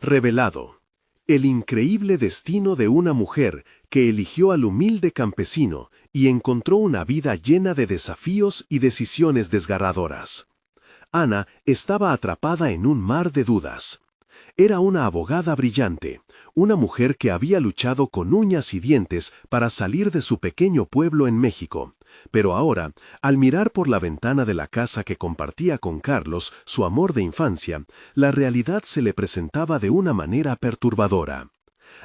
Revelado. El increíble destino de una mujer que eligió al humilde campesino y encontró una vida llena de desafíos y decisiones desgarradoras. Ana estaba atrapada en un mar de dudas. Era una abogada brillante, una mujer que había luchado con uñas y dientes para salir de su pequeño pueblo en México. Pero ahora, al mirar por la ventana de la casa que compartía con Carlos, su amor de infancia, la realidad se le presentaba de una manera perturbadora.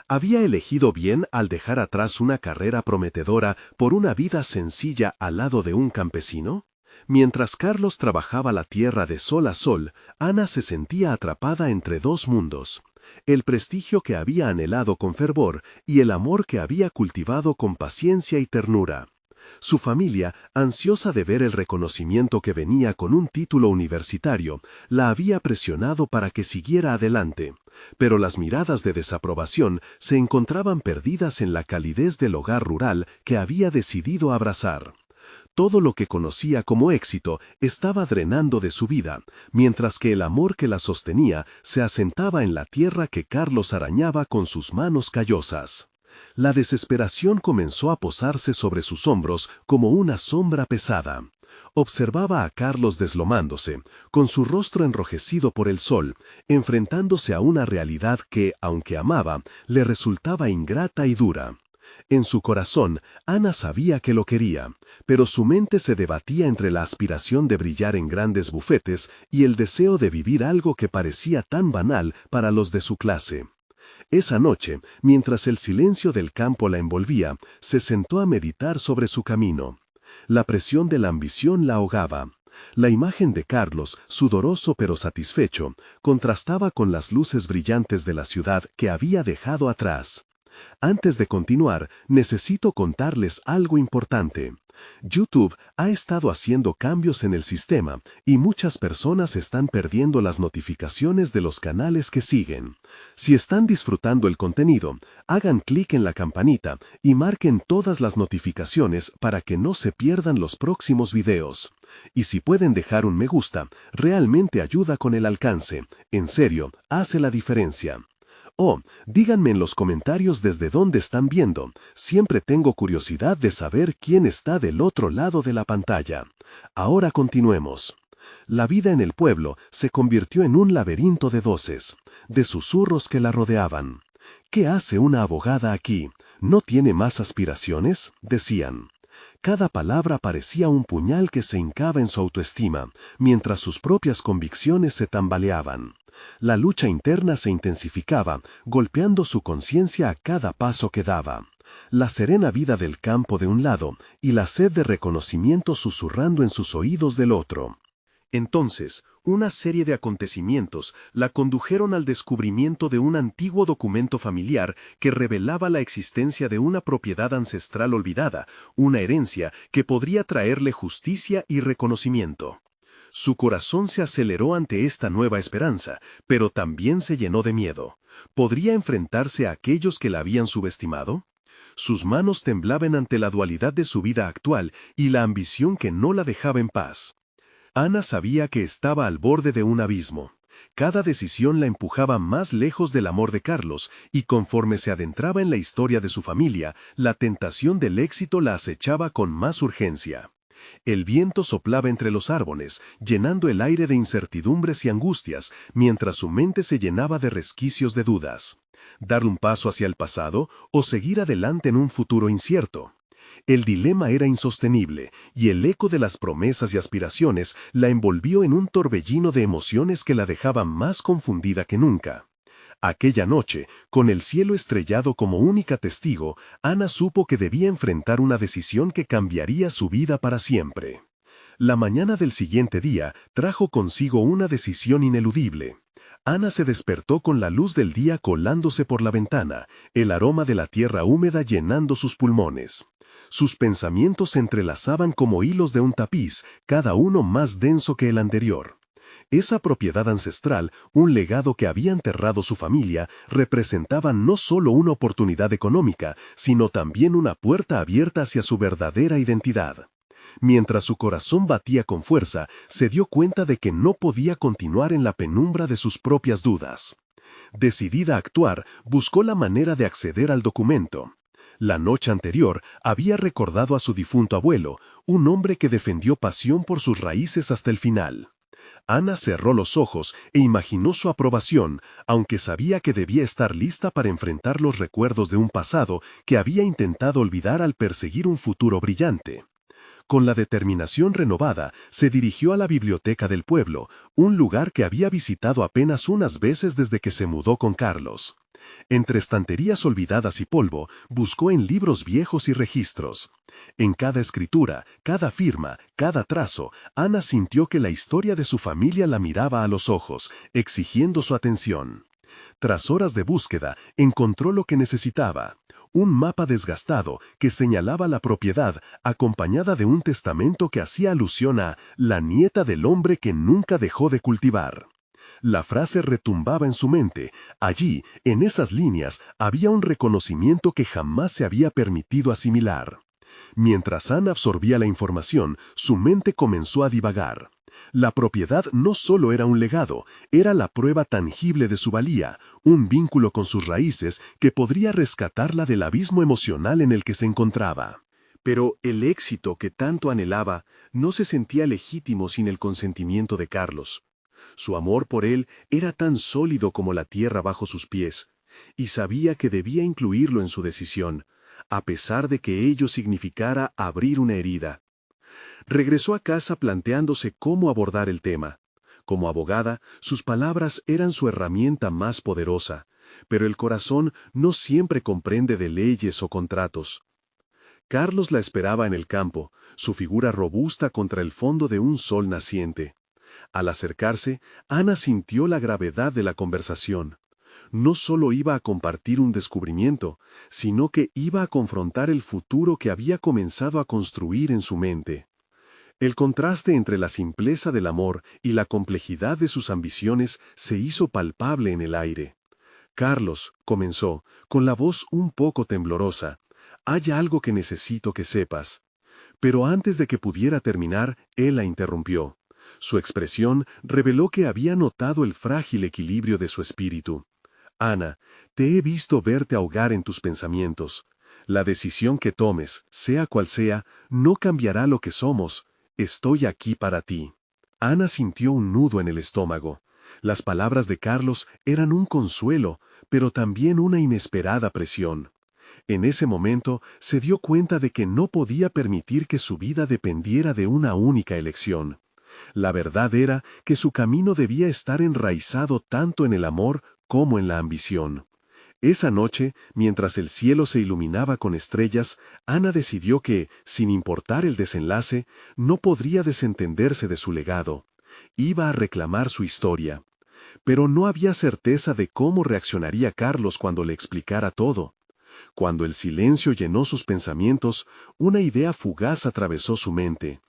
¿Había elegido bien al dejar atrás una carrera prometedora por una vida sencilla al lado de un campesino? Mientras Carlos trabajaba la tierra de sol a sol, Ana se sentía atrapada entre dos mundos: el prestigio que había anhelado con fervor y el amor que había cultivado con paciencia y ternura. Su familia, ansiosa de ver el reconocimiento que venía con un título universitario, la había presionado para que siguiera adelante, pero las miradas de desaprobación se encontraban perdidas en la calidez del hogar rural que había decidido abrazar. Todo lo que conocía como éxito estaba drenando de su vida, mientras que el amor que la sostenía se asentaba en la tierra que Carlos arañaba con sus manos callosas. La desesperación comenzó a posarse sobre sus hombros como una sombra pesada. Observaba a Carlos deslomándose, con su rostro enrojecido por el sol, enfrentándose a una realidad que, aunque amaba, le resultaba ingrata y dura. En su corazón, Ana sabía que lo quería, pero su mente se debatía entre la aspiración de brillar en grandes bufetes y el deseo de vivir algo que parecía tan banal para los de su clase. Esa noche, mientras el silencio del campo la envolvía, se sentó a meditar sobre su camino. La presión de la ambición la ahogaba. La imagen de Carlos, sudoroso pero satisfecho, contrastaba con las luces brillantes de la ciudad que había dejado atrás. Antes de continuar, necesito contarles algo importante. YouTube ha estado haciendo cambios en el sistema y muchas personas están perdiendo las notificaciones de los canales que siguen. Si están disfrutando el contenido, hagan clic en la campanita y marquen todas las notificaciones para que no se pierdan los próximos videos. Y si pueden dejar un me gusta, realmente ayuda con el alcance. En serio, hace la diferencia. Díganme en los comentarios desde dónde están viendo. Siempre tengo curiosidad de saber quién está del otro lado de la pantalla. Ahora continuemos. La vida en el pueblo se convirtió en un laberinto de voces, de susurros que la rodeaban. ¿Qué hace una abogada aquí? ¿No tiene más aspiraciones?, decían. Cada palabra parecía un puñal que se hincaba en su autoestima, mientras sus propias convicciones se tambaleaban. La lucha interna se intensificaba, golpeando su conciencia a cada paso que daba. La serena vida del campo de un lado y la sed de reconocimiento susurrando en sus oídos del otro. Entonces, una serie de acontecimientos la condujeron al descubrimiento de un antiguo documento familiar que revelaba la existencia de una propiedad ancestral olvidada, una herencia que podría traerle justicia y reconocimiento. Su corazón se aceleró ante esta nueva esperanza, pero también se llenó de miedo. ¿Podría enfrentarse a aquellos que la habían subestimado? Sus manos temblaban ante la dualidad de su vida actual y la ambición que no la dejaba en paz. Ana sabía que estaba al borde de un abismo. Cada decisión la empujaba más lejos del amor de Carlos, y conforme se adentraba en la historia de su familia, la tentación del éxito la acechaba con más urgencia. El viento soplaba entre los árboles, llenando el aire de incertidumbres y angustias, mientras su mente se llenaba de resquicios de dudas. ¿Dar un paso hacia el pasado o seguir adelante en un futuro incierto? El dilema era insostenible, y el eco de las promesas y aspiraciones la envolvió en un torbellino de emociones que la dejaban más confundida que nunca. Aquella noche, con el cielo estrellado como única testigo, Ana supo que debía enfrentar una decisión que cambiaría su vida para siempre. La mañana del siguiente día trajo consigo una decisión ineludible. Ana se despertó con la luz del día colándose por la ventana, el aroma de la tierra húmeda llenando sus pulmones. Sus pensamientos se entrelazaban como hilos de un tapiz, cada uno más denso que el anterior. Esa propiedad ancestral, un legado que había enterrado su familia, representaba no solo una oportunidad económica, sino también una puerta abierta hacia su verdadera identidad. Mientras su corazón batía con fuerza, se dio cuenta de que no podía continuar en la penumbra de sus propias dudas. Decidida a actuar, buscó la manera de acceder al documento. La noche anterior había recordado a su difunto abuelo, un hombre que defendió pasión por sus raíces hasta el final. Ana cerró los ojos e imaginó su aprobación, aunque sabía que debía estar lista para enfrentar los recuerdos de un pasado que había intentado olvidar al perseguir un futuro brillante. Con la determinación renovada, se dirigió a la biblioteca del pueblo, un lugar que había visitado apenas unas veces desde que se mudó con Carlos. Entre estanterías olvidadas y polvo, buscó en libros viejos y registros. En cada escritura, cada firma, cada trazo, Ana sintió que la historia de su familia la miraba a los ojos, exigiendo su atención. Tras horas de búsqueda, encontró lo que necesitaba. Un mapa desgastado que señalaba la propiedad, acompañada de un testamento que hacía alusión a la nieta del hombre que nunca dejó de cultivar. La frase retumbaba en su mente. Allí, en esas líneas, había un reconocimiento que jamás se había permitido asimilar. Mientras Ana absorbía la información, su mente comenzó a divagar. La propiedad no solo era un legado, era la prueba tangible de su valía, un vínculo con sus raíces que podría rescatarla del abismo emocional en el que se encontraba. Pero el éxito que tanto anhelaba no se sentía legítimo sin el consentimiento de Carlos. Su amor por él era tan sólido como la tierra bajo sus pies, y sabía que debía incluirlo en su decisión, a pesar de que ello significara abrir una herida. Regresó a casa planteándose cómo abordar el tema. Como abogada, sus palabras eran su herramienta más poderosa, pero el corazón no siempre comprende de leyes o contratos. Carlos la esperaba en el campo, su figura robusta contra el fondo de un sol naciente. Al acercarse, Ana sintió la gravedad de la conversación. No solo iba a compartir un descubrimiento, sino que iba a confrontar el futuro que había comenzado a construir en su mente. El contraste entre la simpleza del amor y la complejidad de sus ambiciones se hizo palpable en el aire. Carlos, comenzó, con la voz un poco temblorosa, «Hay algo que necesito que sepas». Pero antes de que pudiera terminar, él la interrumpió. Su expresión reveló que había notado el frágil equilibrio de su espíritu. «Ana, te he visto verte ahogar en tus pensamientos. La decisión que tomes, sea cual sea, no cambiará lo que somos. Estoy aquí para ti». Ana sintió un nudo en el estómago. Las palabras de Carlos eran un consuelo, pero también una inesperada presión. En ese momento se dio cuenta de que no podía permitir que su vida dependiera de una única elección. La verdad era que su camino debía estar enraizado tanto en el amor como en la ambición. Esa noche, mientras el cielo se iluminaba con estrellas, Ana decidió que, sin importar el desenlace, no podría desentenderse de su legado. Iba a reclamar su historia. Pero no había certeza de cómo reaccionaría Carlos cuando le explicara todo. Cuando el silencio llenó sus pensamientos, una idea fugaz atravesó su mente.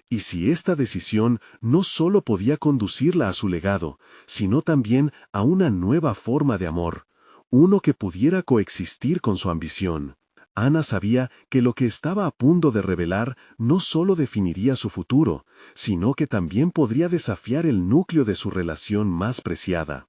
¿Y si esta decisión no solo podía conducirla a su legado, sino también a una nueva forma de amor, uno que pudiera coexistir con su ambición? Ana sabía que lo que estaba a punto de revelar no solo definiría su futuro, sino que también podría desafiar el núcleo de su relación más preciada.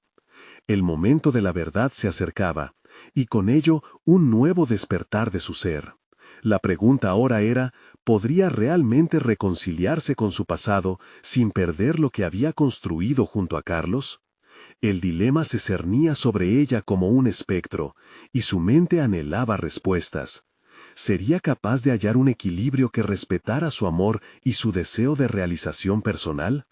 El momento de la verdad se acercaba, y con ello un nuevo despertar de su ser. La pregunta ahora era, ¿podría realmente reconciliarse con su pasado sin perder lo que había construido junto a Carlos? El dilema se cernía sobre ella como un espectro, y su mente anhelaba respuestas. ¿Sería capaz de hallar un equilibrio que respetara su amor y su deseo de realización personal?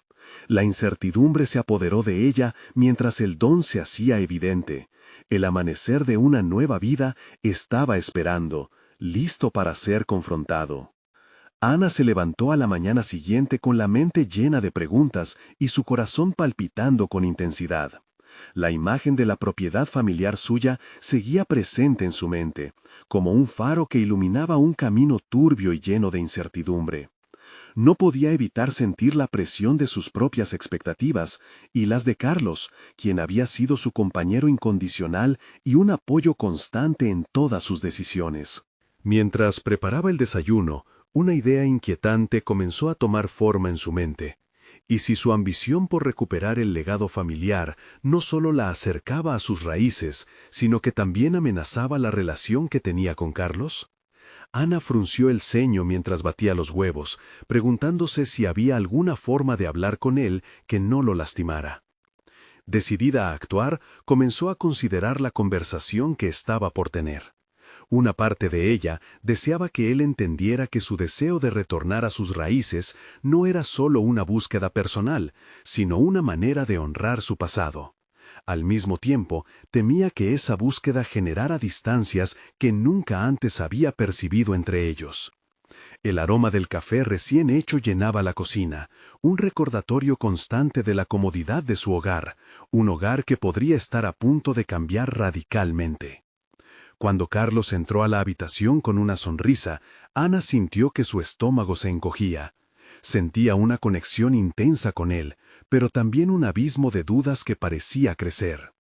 La incertidumbre se apoderó de ella mientras el don se hacía evidente. El amanecer de una nueva vida estaba esperando, listo para ser confrontado. Ana se levantó a la mañana siguiente con la mente llena de preguntas y su corazón palpitando con intensidad. La imagen de la propiedad familiar suya seguía presente en su mente, como un faro que iluminaba un camino turbio y lleno de incertidumbre. No podía evitar sentir la presión de sus propias expectativas y las de Carlos, quien había sido su compañero incondicional y un apoyo constante en todas sus decisiones. Mientras preparaba el desayuno, una idea inquietante comenzó a tomar forma en su mente. Y si su ambición por recuperar el legado familiar no solo la acercaba a sus raíces, sino que también amenazaba la relación que tenía con Carlos. Ana frunció el ceño mientras batía los huevos, preguntándose si había alguna forma de hablar con él que no lo lastimara. Decidida a actuar, comenzó a considerar la conversación que estaba por tener. Una parte de ella deseaba que él entendiera que su deseo de retornar a sus raíces no era solo una búsqueda personal, sino una manera de honrar su pasado. Al mismo tiempo, temía que esa búsqueda generara distancias que nunca antes había percibido entre ellos. El aroma del café recién hecho llenaba la cocina, un recordatorio constante de la comodidad de su hogar, un hogar que podría estar a punto de cambiar radicalmente. Cuando Carlos entró a la habitación con una sonrisa, Ana sintió que su estómago se encogía. Sentía una conexión intensa con él, pero también un abismo de dudas que parecía crecer.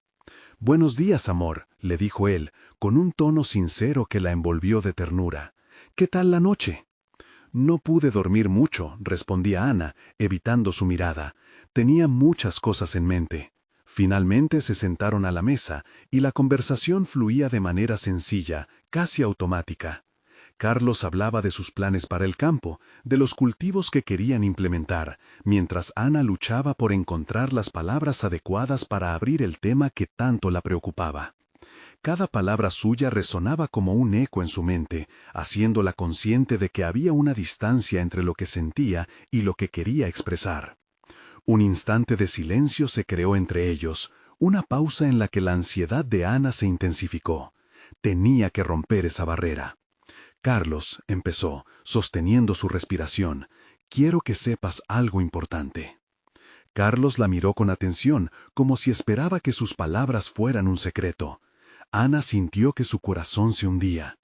«Buenos días, amor», le dijo él, con un tono sincero que la envolvió de ternura. «¿Qué tal la noche?» «No pude dormir mucho», respondía Ana, evitando su mirada. Tenía muchas cosas en mente. Finalmente se sentaron a la mesa, y la conversación fluía de manera sencilla, casi automática. Carlos hablaba de sus planes para el campo, de los cultivos que querían implementar, mientras Ana luchaba por encontrar las palabras adecuadas para abrir el tema que tanto la preocupaba. Cada palabra suya resonaba como un eco en su mente, haciéndola consciente de que había una distancia entre lo que sentía y lo que quería expresar. Un instante de silencio se creó entre ellos, una pausa en la que la ansiedad de Ana se intensificó. Tenía que romper esa barrera. «Carlos», empezó, sosteniendo su respiración, «quiero que sepas algo importante». Carlos la miró con atención, como si esperaba que sus palabras fueran un secreto. Ana sintió que su corazón se hundía.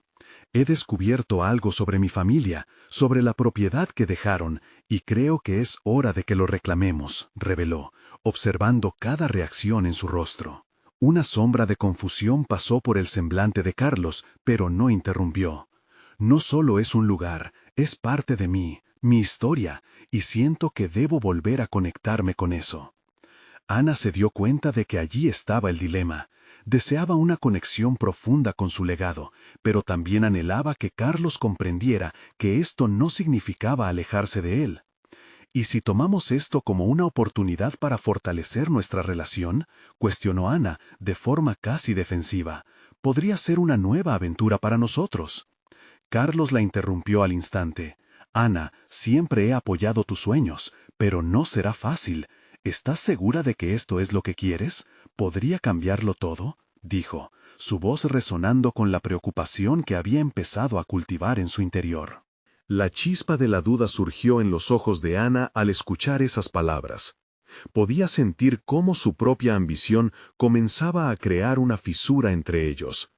«He descubierto algo sobre mi familia, sobre la propiedad que dejaron, y creo que es hora de que lo reclamemos», reveló, observando cada reacción en su rostro. Una sombra de confusión pasó por el semblante de Carlos, pero no interrumpió. «No solo es un lugar, es parte de mí, mi historia, y siento que debo volver a conectarme con eso». Ana se dio cuenta de que allí estaba el dilema. Deseaba una conexión profunda con su legado, pero también anhelaba que Carlos comprendiera que esto no significaba alejarse de él. «¿Y si tomamos esto como una oportunidad para fortalecer nuestra relación?», cuestionó Ana, de forma casi defensiva. «Podría ser una nueva aventura para nosotros». Carlos la interrumpió al instante. «Ana, siempre he apoyado tus sueños, pero no será fácil. ¿Estás segura de que esto es lo que quieres? ¿Podría cambiarlo todo?», dijo, su voz resonando con la preocupación que había empezado a cultivar en su interior. La chispa de la duda surgió en los ojos de Ana al escuchar esas palabras. Podía sentir cómo su propia ambición comenzaba a crear una fisura entre ellos.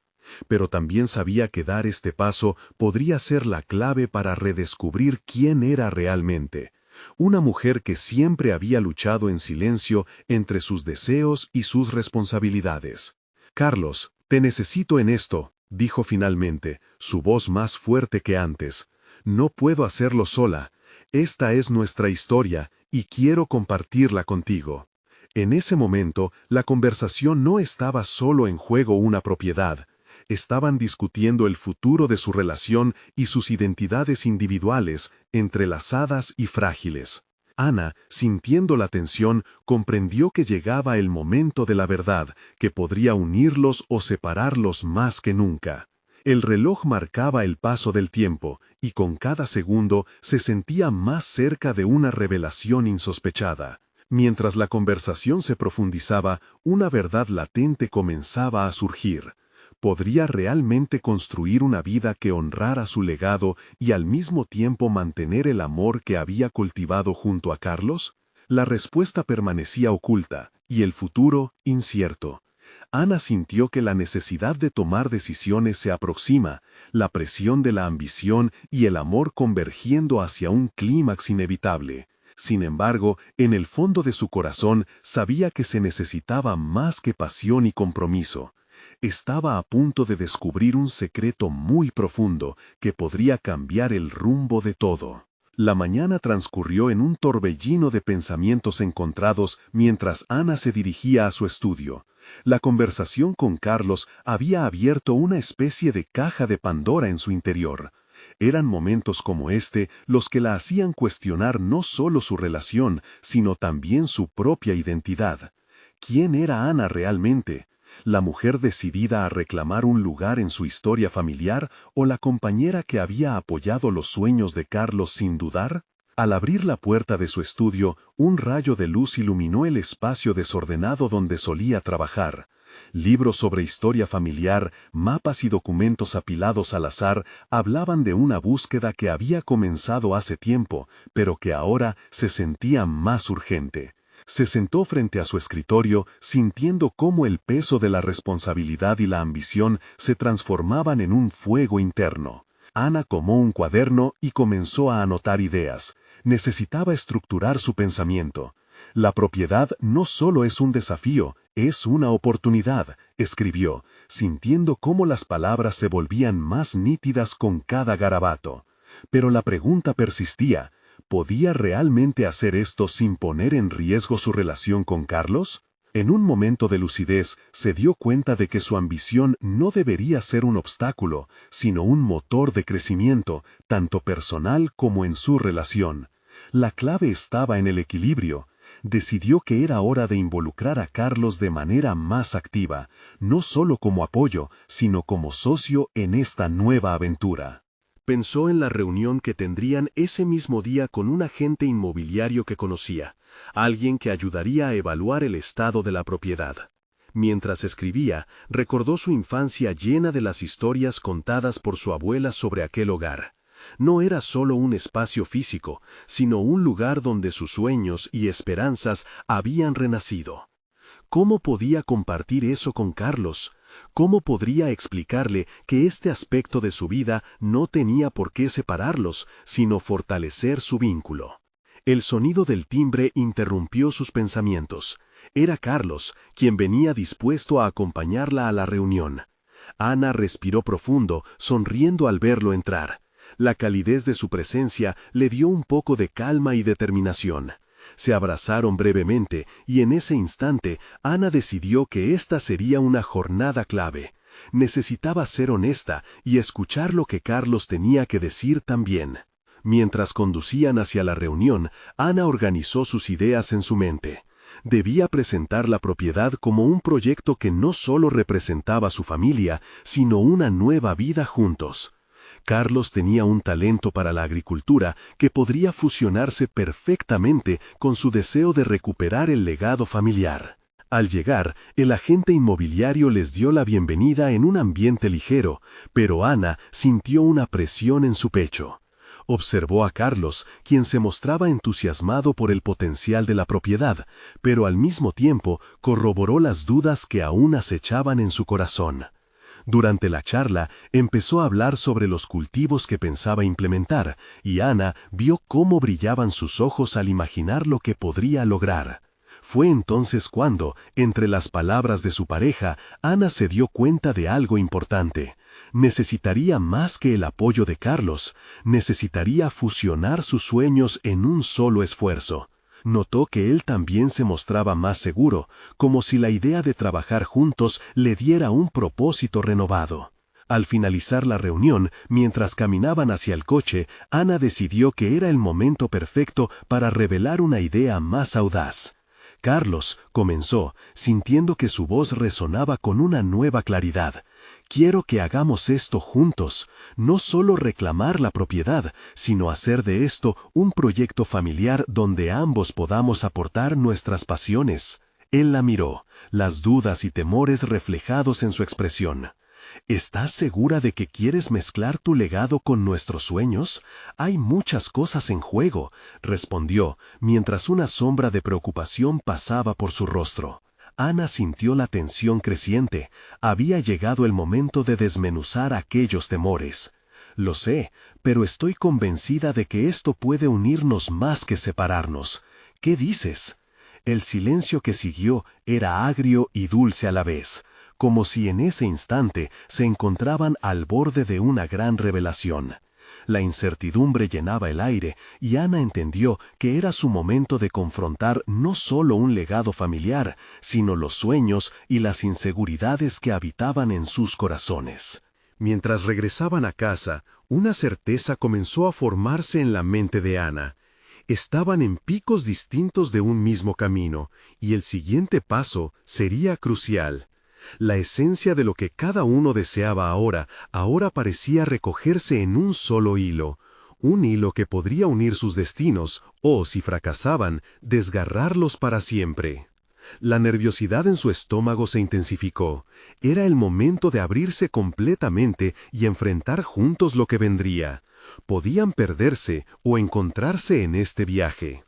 Pero también sabía que dar este paso podría ser la clave para redescubrir quién era realmente. Una mujer que siempre había luchado en silencio entre sus deseos y sus responsabilidades. «Carlos, te necesito en esto», dijo finalmente, su voz más fuerte que antes. «No puedo hacerlo sola. Esta es nuestra historia y quiero compartirla contigo». En ese momento, la conversación no estaba solo en juego una propiedad. Estaban discutiendo el futuro de su relación y sus identidades individuales, entrelazadas y frágiles. Ana, sintiendo la tensión, comprendió que llegaba el momento de la verdad, que podría unirlos o separarlos más que nunca. El reloj marcaba el paso del tiempo, y con cada segundo se sentía más cerca de una revelación insospechada. Mientras la conversación se profundizaba, una verdad latente comenzaba a surgir. ¿Podría realmente construir una vida que honrara su legado y al mismo tiempo mantener el amor que había cultivado junto a Carlos? La respuesta permanecía oculta, y el futuro incierto. Ana sintió que la necesidad de tomar decisiones se aproxima, la presión de la ambición y el amor convergiendo hacia un clímax inevitable. Sin embargo, en el fondo de su corazón sabía que se necesitaba más que pasión y compromiso. Estaba a punto de descubrir un secreto muy profundo que podría cambiar el rumbo de todo. La mañana transcurrió en un torbellino de pensamientos encontrados mientras Ana se dirigía a su estudio. La conversación con Carlos había abierto una especie de caja de Pandora en su interior. Eran momentos como este los que la hacían cuestionar no solo su relación, sino también su propia identidad. ¿Quién era Ana realmente? ¿La mujer decidida a reclamar un lugar en su historia familiar o la compañera que había apoyado los sueños de Carlos sin dudar? Al abrir la puerta de su estudio, un rayo de luz iluminó el espacio desordenado donde solía trabajar. Libros sobre historia familiar, mapas y documentos apilados al azar hablaban de una búsqueda que había comenzado hace tiempo, pero que ahora se sentía más urgente. Se sentó frente a su escritorio, sintiendo cómo el peso de la responsabilidad y la ambición se transformaban en un fuego interno. Ana tomó un cuaderno y comenzó a anotar ideas. Necesitaba estructurar su pensamiento. La propiedad no solo es un desafío, es una oportunidad, escribió, sintiendo cómo las palabras se volvían más nítidas con cada garabato. Pero la pregunta persistía. ¿Podía realmente hacer esto sin poner en riesgo su relación con Carlos? En un momento de lucidez, se dio cuenta de que su ambición no debería ser un obstáculo, sino un motor de crecimiento, tanto personal como en su relación. La clave estaba en el equilibrio. Decidió que era hora de involucrar a Carlos de manera más activa, no solo como apoyo, sino como socio en esta nueva aventura. Pensó en la reunión que tendrían ese mismo día con un agente inmobiliario que conocía, alguien que ayudaría a evaluar el estado de la propiedad. Mientras escribía, recordó su infancia llena de las historias contadas por su abuela sobre aquel hogar. No era solo un espacio físico, sino un lugar donde sus sueños y esperanzas habían renacido. ¿Cómo podía compartir eso con Carlos? ¿Cómo podría explicarle que este aspecto de su vida no tenía por qué separarlos, sino fortalecer su vínculo? El sonido del timbre interrumpió sus pensamientos. Era Carlos, quien venía dispuesto a acompañarla a la reunión. Ana respiró profundo, sonriendo al verlo entrar. La calidez de su presencia le dio un poco de calma y determinación. Se abrazaron brevemente y en ese instante Ana decidió que esta sería una jornada clave. Necesitaba ser honesta y escuchar lo que Carlos tenía que decir también. Mientras conducían hacia la reunión, Ana organizó sus ideas en su mente. Debía presentar la propiedad como un proyecto que no solo representaba a su familia, sino una nueva vida juntos. Carlos tenía un talento para la agricultura que podría fusionarse perfectamente con su deseo de recuperar el legado familiar. Al llegar, el agente inmobiliario les dio la bienvenida en un ambiente ligero, pero Ana sintió una presión en su pecho. Observó a Carlos, quien se mostraba entusiasmado por el potencial de la propiedad, pero al mismo tiempo corroboró las dudas que aún acechaban en su corazón. Durante la charla, empezó a hablar sobre los cultivos que pensaba implementar, y Ana vio cómo brillaban sus ojos al imaginar lo que podría lograr. Fue entonces cuando, entre las palabras de su pareja, Ana se dio cuenta de algo importante. Necesitaría más que el apoyo de Carlos, necesitaría fusionar sus sueños en un solo esfuerzo. Notó que él también se mostraba más seguro, como si la idea de trabajar juntos le diera un propósito renovado. Al finalizar la reunión, mientras caminaban hacia el coche, Ana decidió que era el momento perfecto para revelar una idea más audaz. Carlos, comenzó, sintiendo que su voz resonaba con una nueva claridad. Quiero que hagamos esto juntos, no solo reclamar la propiedad, sino hacer de esto un proyecto familiar donde ambos podamos aportar nuestras pasiones. Él la miró, las dudas y temores reflejados en su expresión. ¿Estás segura de que quieres mezclar tu legado con nuestros sueños? Hay muchas cosas en juego, respondió, mientras una sombra de preocupación pasaba por su rostro. Ana sintió la tensión creciente. Había llegado el momento de desmenuzar aquellos temores. Lo sé, pero estoy convencida de que esto puede unirnos más que separarnos. ¿Qué dices? El silencio que siguió era agrio y dulce a la vez, como si en ese instante se encontraban al borde de una gran revelación. La incertidumbre llenaba el aire, y Ana entendió que era su momento de confrontar no solo un legado familiar, sino los sueños y las inseguridades que habitaban en sus corazones. Mientras regresaban a casa, una certeza comenzó a formarse en la mente de Ana. Estaban en picos distintos de un mismo camino, y el siguiente paso sería crucial. La esencia de lo que cada uno deseaba ahora parecía recogerse en un solo hilo, un hilo que podría unir sus destinos o, si fracasaban, desgarrarlos para siempre. La nerviosidad en su estómago se intensificó. Era el momento de abrirse completamente y enfrentar juntos lo que vendría. Podían perderse o encontrarse en este viaje.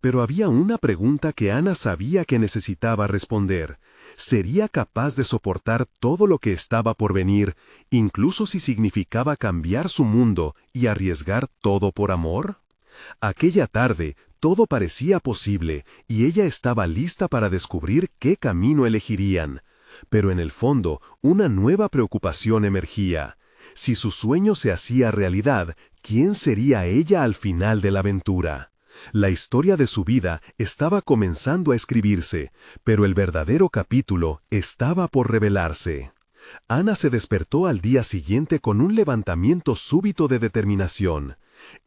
Pero había una pregunta que Ana sabía que necesitaba responder. ¿Sería capaz de soportar todo lo que estaba por venir, incluso si significaba cambiar su mundo y arriesgar todo por amor? Aquella tarde, todo parecía posible, y ella estaba lista para descubrir qué camino elegirían. Pero en el fondo, una nueva preocupación emergía. Si su sueño se hacía realidad, ¿quién sería ella al final de la aventura? La historia de su vida estaba comenzando a escribirse, pero el verdadero capítulo estaba por revelarse. Ana se despertó al día siguiente con un levantamiento súbito de determinación.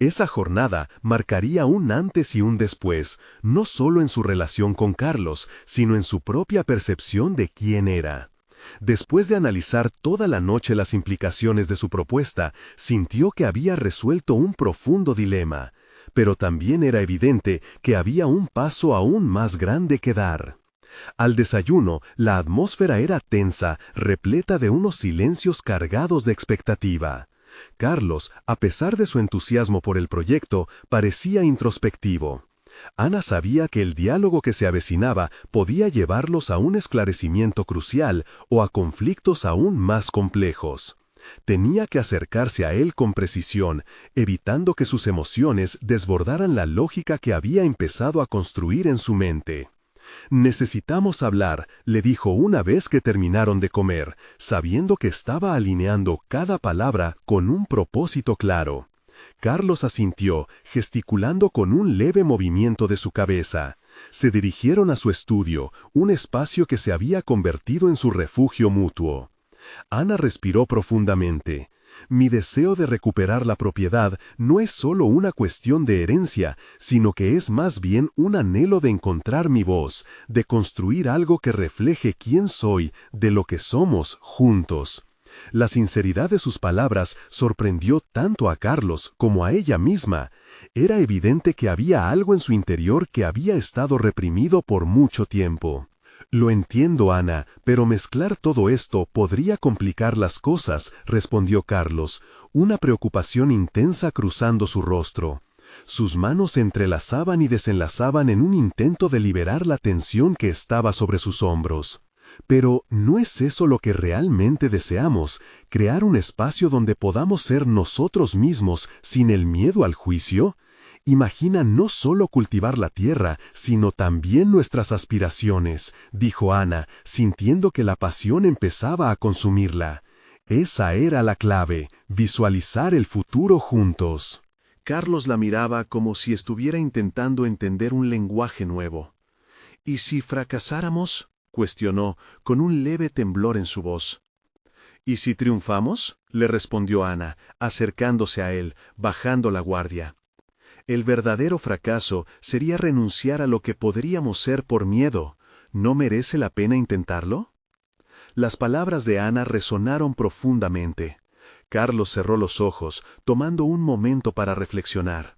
Esa jornada marcaría un antes y un después, no solo en su relación con Carlos, sino en su propia percepción de quién era. Después de analizar toda la noche las implicaciones de su propuesta, sintió que había resuelto un profundo dilema. Pero también era evidente que había un paso aún más grande que dar. Al desayuno, la atmósfera era tensa, repleta de unos silencios cargados de expectativa. Carlos, a pesar de su entusiasmo por el proyecto, parecía introspectivo. Ana sabía que el diálogo que se avecinaba podía llevarlos a un esclarecimiento crucial o a conflictos aún más complejos. Tenía que acercarse a él con precisión, evitando que sus emociones desbordaran la lógica que había empezado a construir en su mente. «Necesitamos hablar», le dijo una vez que terminaron de comer, sabiendo que estaba alineando cada palabra con un propósito claro. Carlos asintió, gesticulando con un leve movimiento de su cabeza. Se dirigieron a su estudio, un espacio que se había convertido en su refugio mutuo. Ana respiró profundamente. Mi deseo de recuperar la propiedad no es solo una cuestión de herencia, sino que es más bien un anhelo de encontrar mi voz, de construir algo que refleje quién soy, de lo que somos juntos. La sinceridad de sus palabras sorprendió tanto a Carlos como a ella misma. Era evidente que había algo en su interior que había estado reprimido por mucho tiempo. «Lo entiendo, Ana, pero mezclar todo esto podría complicar las cosas», respondió Carlos, una preocupación intensa cruzando su rostro. Sus manos se entrelazaban y desenlazaban en un intento de liberar la tensión que estaba sobre sus hombros. «Pero, ¿no es eso lo que realmente deseamos? ¿Crear un espacio donde podamos ser nosotros mismos sin el miedo al juicio? Imagina no solo cultivar la tierra, sino también nuestras aspiraciones», dijo Ana, sintiendo que la pasión empezaba a consumirla. Esa era la clave, visualizar el futuro juntos. Carlos la miraba como si estuviera intentando entender un lenguaje nuevo. «¿Y si fracasáramos?», cuestionó, con un leve temblor en su voz. «¿Y si triunfamos?», le respondió Ana, acercándose a él, bajando la guardia. «El verdadero fracaso sería renunciar a lo que podríamos ser por miedo. ¿No merece la pena intentarlo?». Las palabras de Ana resonaron profundamente. Carlos cerró los ojos, tomando un momento para reflexionar.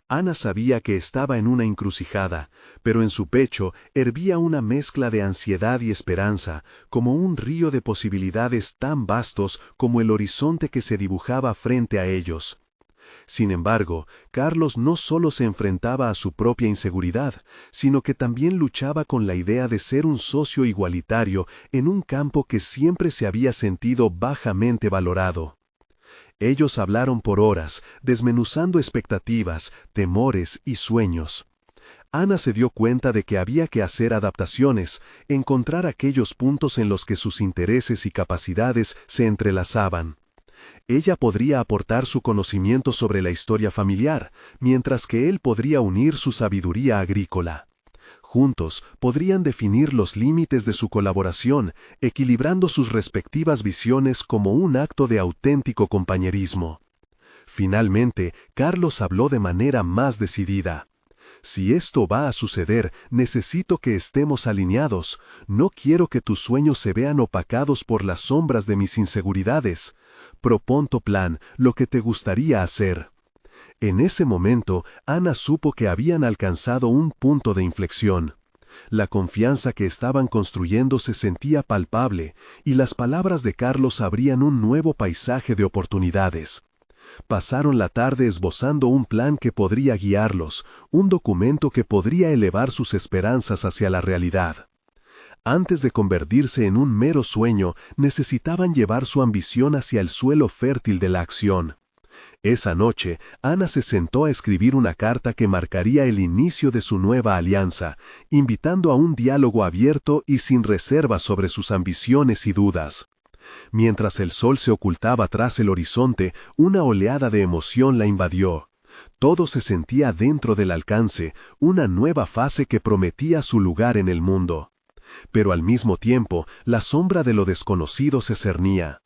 Ana sabía que estaba en una encrucijada, pero en su pecho hervía una mezcla de ansiedad y esperanza, como un río de posibilidades tan vastos como el horizonte que se dibujaba frente a ellos. Sin embargo, Carlos no solo se enfrentaba a su propia inseguridad, sino que también luchaba con la idea de ser un socio igualitario en un campo que siempre se había sentido bajamente valorado. Ellos hablaron por horas, desmenuzando expectativas, temores y sueños. Ana se dio cuenta de que había que hacer adaptaciones, encontrar aquellos puntos en los que sus intereses y capacidades se entrelazaban. Ella podría aportar su conocimiento sobre la historia familiar, mientras que él podría unir su sabiduría agrícola. Juntos podrían definir los límites de su colaboración, equilibrando sus respectivas visiones como un acto de auténtico compañerismo. Finalmente, Carlos habló de manera más decidida. Si esto va a suceder, necesito que estemos alineados. No quiero que tus sueños se vean opacados por las sombras de mis inseguridades. Propón tu plan, lo que te gustaría hacer. En ese momento, Ana supo que habían alcanzado un punto de inflexión. La confianza que estaban construyendo se sentía palpable, y las palabras de Carlos abrían un nuevo paisaje de oportunidades. Pasaron la tarde esbozando un plan que podría guiarlos, un documento que podría elevar sus esperanzas hacia la realidad. Antes de convertirse en un mero sueño, necesitaban llevar su ambición hacia el suelo fértil de la acción. Esa noche, Ana se sentó a escribir una carta que marcaría el inicio de su nueva alianza, invitando a un diálogo abierto y sin reservas sobre sus ambiciones y dudas. Mientras el sol se ocultaba tras el horizonte, una oleada de emoción la invadió. Todo se sentía dentro del alcance, una nueva fase que prometía su lugar en el mundo. Pero al mismo tiempo, la sombra de lo desconocido se cernía.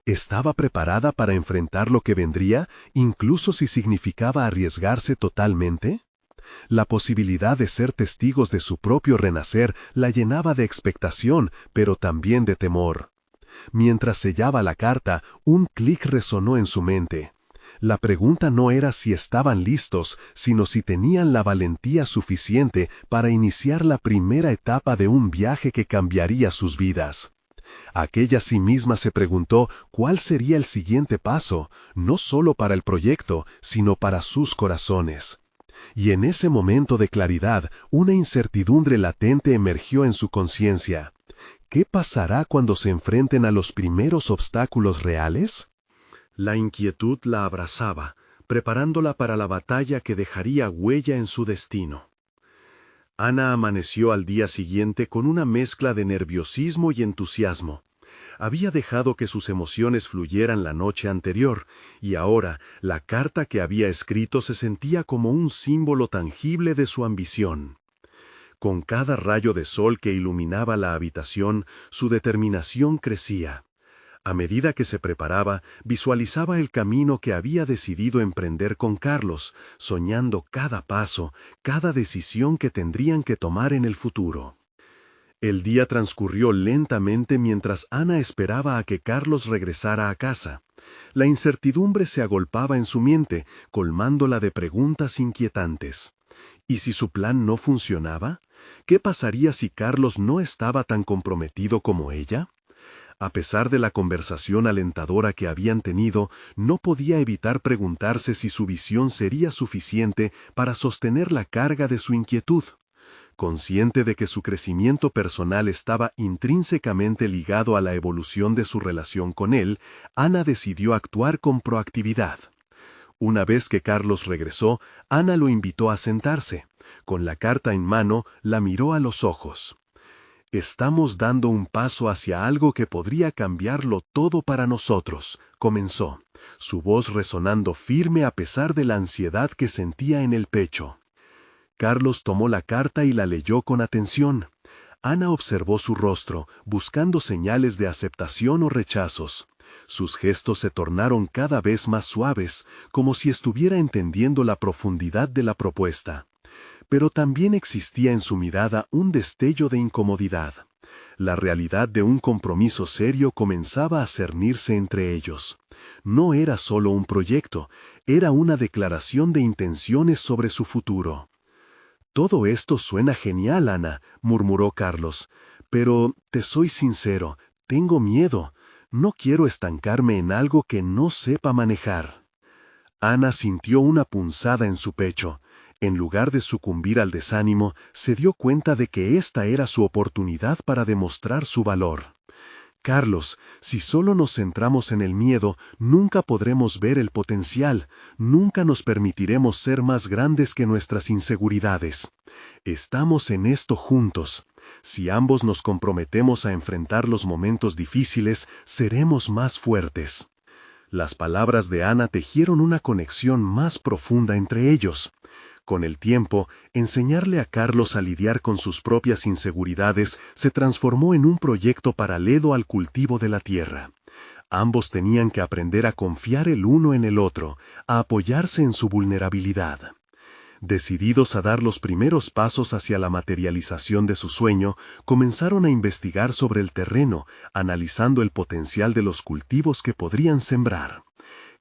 ¿Estaba preparada para enfrentar lo que vendría, incluso si significaba arriesgarse totalmente? La posibilidad de ser testigos de su propio renacer la llenaba de expectación, pero también de temor. Mientras sellaba la carta, un clic resonó en su mente. La pregunta no era si estaban listos, sino si tenían la valentía suficiente para iniciar la primera etapa de un viaje que cambiaría sus vidas. Aquella sí misma se preguntó cuál sería el siguiente paso, no solo para el proyecto, sino para sus corazones. Y en ese momento de claridad, una incertidumbre latente emergió en su conciencia. ¿Qué pasará cuando se enfrenten a los primeros obstáculos reales? La inquietud la abrazaba, preparándola para la batalla que dejaría huella en su destino. Ana amaneció al día siguiente con una mezcla de nerviosismo y entusiasmo. Había dejado que sus emociones fluyeran la noche anterior, y ahora la carta que había escrito se sentía como un símbolo tangible de su ambición. Con cada rayo de sol que iluminaba la habitación, su determinación crecía. A medida que se preparaba, visualizaba el camino que había decidido emprender con Carlos, soñando cada paso, cada decisión que tendrían que tomar en el futuro. El día transcurrió lentamente mientras Ana esperaba a que Carlos regresara a casa. La incertidumbre se agolpaba en su mente, colmándola de preguntas inquietantes. ¿Y si su plan no funcionaba? ¿Qué pasaría si Carlos no estaba tan comprometido como ella? A pesar de la conversación alentadora que habían tenido, no podía evitar preguntarse si su visión sería suficiente para sostener la carga de su inquietud. Consciente de que su crecimiento personal estaba intrínsecamente ligado a la evolución de su relación con él, Ana decidió actuar con proactividad. Una vez que Carlos regresó, Ana lo invitó a sentarse. Con la carta en mano, la miró a los ojos. «Estamos dando un paso hacia algo que podría cambiarlo todo para nosotros», comenzó, su voz resonando firme a pesar de la ansiedad que sentía en el pecho. Carlos tomó la carta y la leyó con atención. Ana observó su rostro, buscando señales de aceptación o rechazos. Sus gestos se tornaron cada vez más suaves, como si estuviera entendiendo la profundidad de la propuesta. Pero también existía en su mirada un destello de incomodidad. La realidad de un compromiso serio comenzaba a cernirse entre ellos. No era solo un proyecto, era una declaración de intenciones sobre su futuro. «Todo esto suena genial, Ana», murmuró Carlos. «Pero, te soy sincero, tengo miedo. No quiero estancarme en algo que no sepa manejar». Ana sintió una punzada en su pecho. En lugar de sucumbir al desánimo, se dio cuenta de que esta era su oportunidad para demostrar su valor. «Carlos, si solo nos centramos en el miedo, nunca podremos ver el potencial, nunca nos permitiremos ser más grandes que nuestras inseguridades. Estamos en esto juntos. Si ambos nos comprometemos a enfrentar los momentos difíciles, seremos más fuertes». Las palabras de Ana tejieron una conexión más profunda entre ellos. Con el tiempo, enseñarle a Carlos a lidiar con sus propias inseguridades se transformó en un proyecto paralelo al cultivo de la tierra. Ambos tenían que aprender a confiar el uno en el otro, a apoyarse en su vulnerabilidad. Decididos a dar los primeros pasos hacia la materialización de su sueño, comenzaron a investigar sobre el terreno, analizando el potencial de los cultivos que podrían sembrar.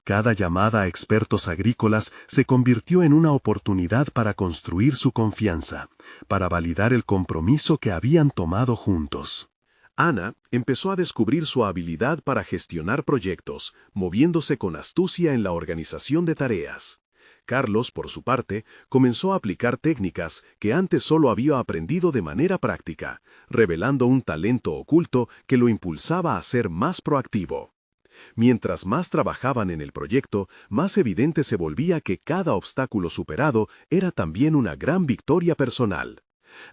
Cada llamada a expertos agrícolas se convirtió en una oportunidad para construir su confianza, para validar el compromiso que habían tomado juntos. Ana empezó a descubrir su habilidad para gestionar proyectos, moviéndose con astucia en la organización de tareas. Carlos, por su parte, comenzó a aplicar técnicas que antes solo había aprendido de manera práctica, revelando un talento oculto que lo impulsaba a ser más proactivo. Mientras más trabajaban en el proyecto, más evidente se volvía que cada obstáculo superado era también una gran victoria personal.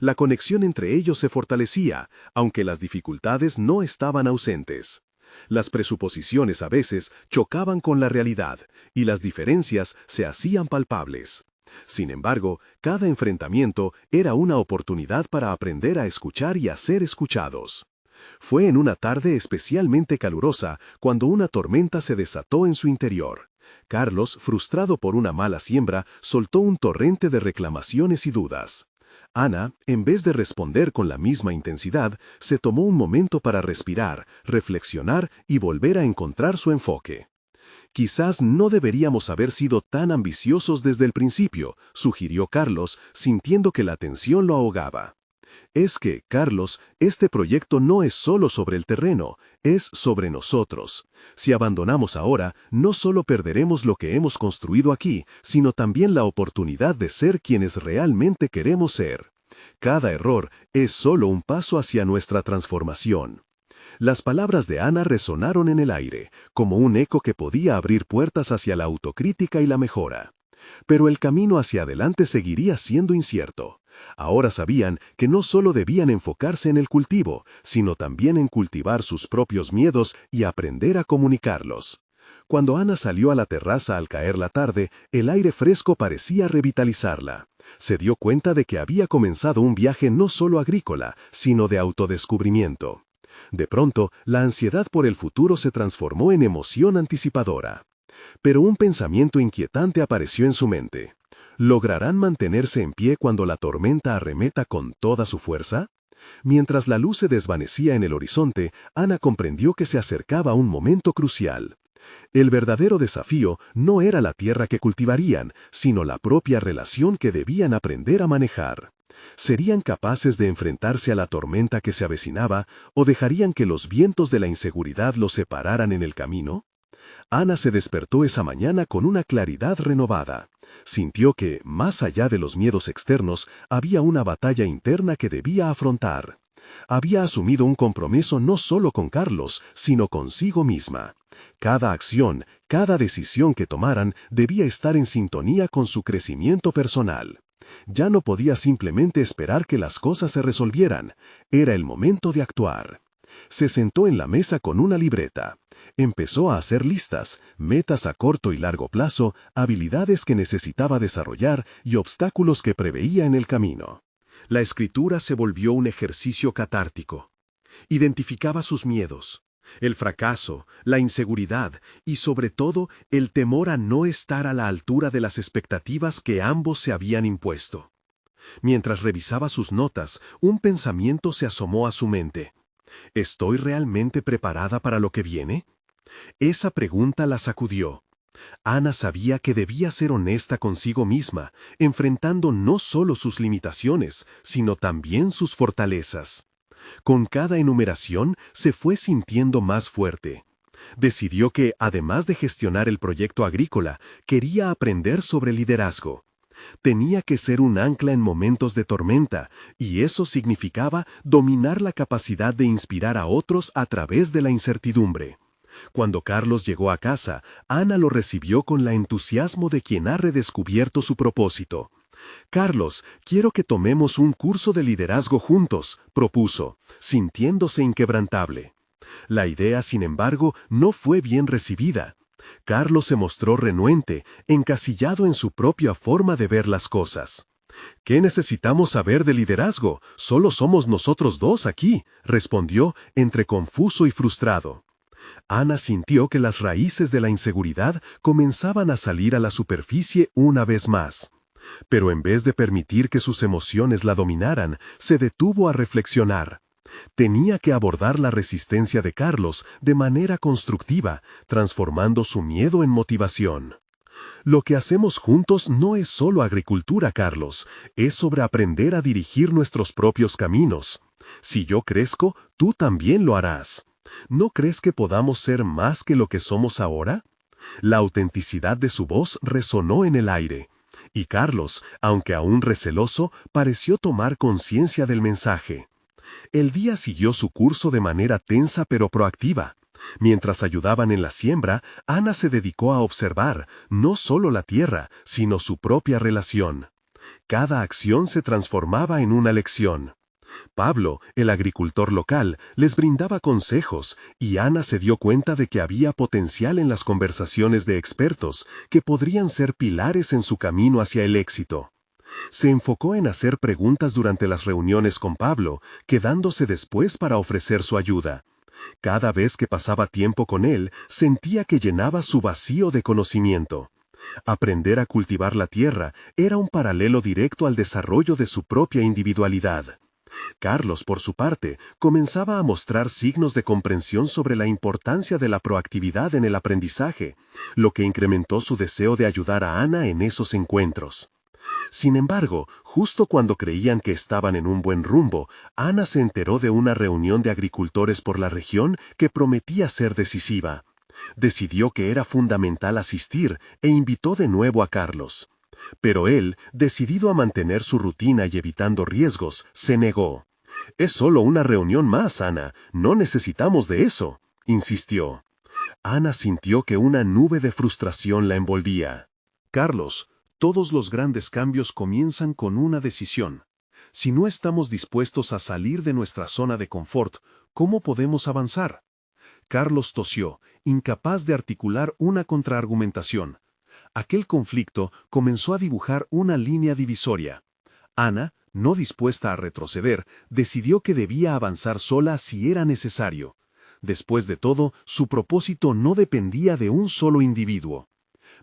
La conexión entre ellos se fortalecía, aunque las dificultades no estaban ausentes. Las presuposiciones a veces chocaban con la realidad, y las diferencias se hacían palpables. Sin embargo, cada enfrentamiento era una oportunidad para aprender a escuchar y a ser escuchados. Fue en una tarde especialmente calurosa cuando una tormenta se desató en su interior. Carlos, frustrado por una mala siembra, soltó un torrente de reclamaciones y dudas. Ana, en vez de responder con la misma intensidad, se tomó un momento para respirar, reflexionar y volver a encontrar su enfoque. Quizás no deberíamos haber sido tan ambiciosos desde el principio, sugirió Carlos, sintiendo que la tensión lo ahogaba. Es que, Carlos, este proyecto no es solo sobre el terreno, es sobre nosotros. Si abandonamos ahora, no solo perderemos lo que hemos construido aquí, sino también la oportunidad de ser quienes realmente queremos ser. Cada error es solo un paso hacia nuestra transformación. Las palabras de Ana resonaron en el aire, como un eco que podía abrir puertas hacia la autocrítica y la mejora. Pero el camino hacia adelante seguiría siendo incierto. Ahora sabían que no solo debían enfocarse en el cultivo, sino también en cultivar sus propios miedos y aprender a comunicarlos. Cuando Ana salió a la terraza al caer la tarde, el aire fresco parecía revitalizarla. Se dio cuenta de que había comenzado un viaje no solo agrícola, sino de autodescubrimiento. De pronto, la ansiedad por el futuro se transformó en emoción anticipadora. Pero un pensamiento inquietante apareció en su mente. ¿Lograrán mantenerse en pie cuando la tormenta arremeta con toda su fuerza? Mientras la luz se desvanecía en el horizonte, Ana comprendió que se acercaba un momento crucial. El verdadero desafío no era la tierra que cultivarían, sino la propia relación que debían aprender a manejar. ¿Serían capaces de enfrentarse a la tormenta que se avecinaba o dejarían que los vientos de la inseguridad los separaran en el camino? Ana se despertó esa mañana con una claridad renovada. Sintió que, más allá de los miedos externos, había una batalla interna que debía afrontar. Había asumido un compromiso no solo con Carlos, sino consigo misma. Cada acción, cada decisión que tomaran debía estar en sintonía con su crecimiento personal. Ya no podía simplemente esperar que las cosas se resolvieran. Era el momento de actuar. Se sentó en la mesa con una libreta. Empezó a hacer listas, metas a corto y largo plazo, habilidades que necesitaba desarrollar y obstáculos que preveía en el camino. La escritura se volvió un ejercicio catártico. Identificaba sus miedos, el fracaso, la inseguridad y, sobre todo, el temor a no estar a la altura de las expectativas que ambos se habían impuesto. Mientras revisaba sus notas, un pensamiento se asomó a su mente. ¿Estoy realmente preparada para lo que viene? Esa pregunta la sacudió. Ana sabía que debía ser honesta consigo misma, enfrentando no solo sus limitaciones, sino también sus fortalezas. Con cada enumeración se fue sintiendo más fuerte. Decidió que, además de gestionar el proyecto agrícola, quería aprender sobre liderazgo. Tenía que ser un ancla en momentos de tormenta, y eso significaba dominar la capacidad de inspirar a otros a través de la incertidumbre. Cuando Carlos llegó a casa, Ana lo recibió con el entusiasmo de quien ha redescubierto su propósito. «Carlos, quiero que tomemos un curso de liderazgo juntos», propuso, sintiéndose inquebrantable. La idea, sin embargo, no fue bien recibida. Carlos se mostró renuente, encasillado en su propia forma de ver las cosas. «¿Qué necesitamos saber de liderazgo? Solo somos nosotros dos aquí», respondió, entre confuso y frustrado. Ana sintió que las raíces de la inseguridad comenzaban a salir a la superficie una vez más. Pero en vez de permitir que sus emociones la dominaran, se detuvo a reflexionar. Tenía que abordar la resistencia de Carlos de manera constructiva, transformando su miedo en motivación. Lo que hacemos juntos no es solo agricultura, Carlos, es sobre aprender a dirigir nuestros propios caminos. Si yo crezco, tú también lo harás. ¿No crees que podamos ser más que lo que somos ahora? La autenticidad de su voz resonó en el aire. Y Carlos, aunque aún receloso, pareció tomar conciencia del mensaje. El día siguió su curso de manera tensa pero proactiva. Mientras ayudaban en la siembra, Ana se dedicó a observar no solo la tierra, sino su propia relación. Cada acción se transformaba en una lección. Pablo, el agricultor local, les brindaba consejos y Ana se dio cuenta de que había potencial en las conversaciones de expertos que podrían ser pilares en su camino hacia el éxito. Se enfocó en hacer preguntas durante las reuniones con Pablo, quedándose después para ofrecer su ayuda. Cada vez que pasaba tiempo con él, sentía que llenaba su vacío de conocimiento. Aprender a cultivar la tierra era un paralelo directo al desarrollo de su propia individualidad. Carlos, por su parte, comenzaba a mostrar signos de comprensión sobre la importancia de la proactividad en el aprendizaje, lo que incrementó su deseo de ayudar a Ana en esos encuentros. Sin embargo, justo cuando creían que estaban en un buen rumbo, Ana se enteró de una reunión de agricultores por la región que prometía ser decisiva. Decidió que era fundamental asistir e invitó de nuevo a Carlos. Pero él, decidido a mantener su rutina y evitando riesgos, se negó. «Es solo una reunión más, Ana, no necesitamos de eso», insistió. Ana sintió que una nube de frustración la envolvía. «Carlos, todos los grandes cambios comienzan con una decisión. Si no estamos dispuestos a salir de nuestra zona de confort, ¿cómo podemos avanzar?». Carlos tosió, incapaz de articular una contraargumentación. Aquel conflicto comenzó a dibujar una línea divisoria. Ana, no dispuesta a retroceder, decidió que debía avanzar sola si era necesario. Después de todo, su propósito no dependía de un solo individuo.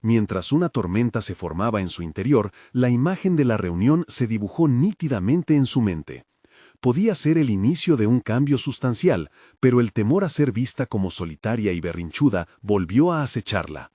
Mientras una tormenta se formaba en su interior, la imagen de la reunión se dibujó nítidamente en su mente. Podía ser el inicio de un cambio sustancial, pero el temor a ser vista como solitaria y berrinchuda volvió a acecharla.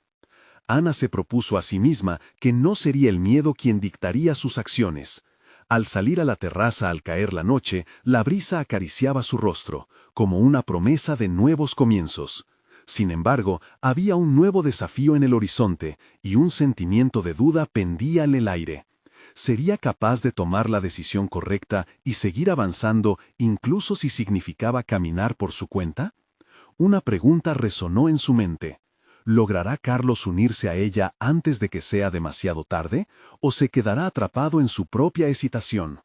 Ana se propuso a sí misma que no sería el miedo quien dictaría sus acciones. Al salir a la terraza al caer la noche, la brisa acariciaba su rostro, como una promesa de nuevos comienzos. Sin embargo, había un nuevo desafío en el horizonte, y un sentimiento de duda pendía en el aire. ¿Sería capaz de tomar la decisión correcta y seguir avanzando incluso si significaba caminar por su cuenta? Una pregunta resonó en su mente. ¿Logrará Carlos unirse a ella antes de que sea demasiado tarde, o se quedará atrapado en su propia hesitación?